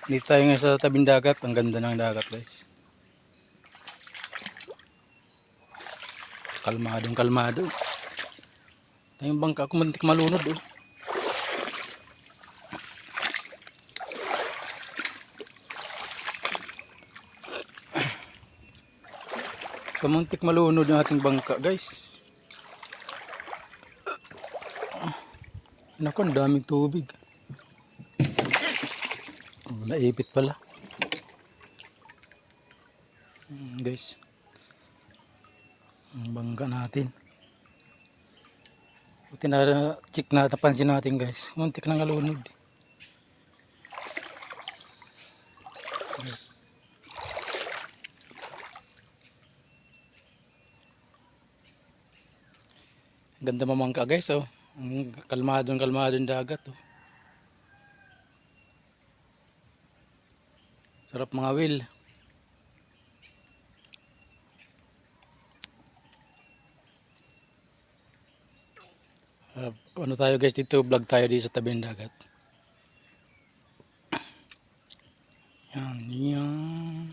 Dito tayo ngayon sa tabing dagat. Ang ganda ng dagat, guys. Kalmadong kalmado. Tayong bangka ako mantik malunod, oh. Kamuntik malunod yung ating bangka, guys. Naku, ang daming tubig. Oh, naipit pala. Guys, ang bangka natin. Buti na check na napansin natin, guys. Muntik na ngalunod. Guys. Ganda mamangka, guys, oh. Ang kalmadong dagat, oh. Sarap mga will. Ano tayo, guys, dito vlog tayo dito sa tabing dagat. Yan.